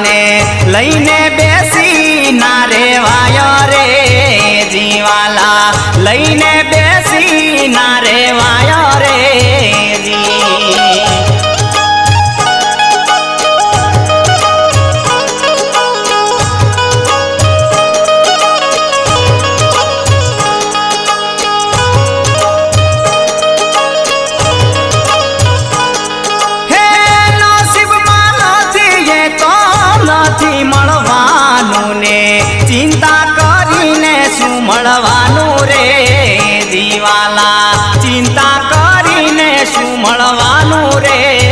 ને લઈને બેસી ના રેવાય રે જીવાલા લઈને બેસી ના રેવાય રે ચિંતા કરીને શું મળવાનું રે જીવાલા ચિંતા કરીને શું મળવાનું રે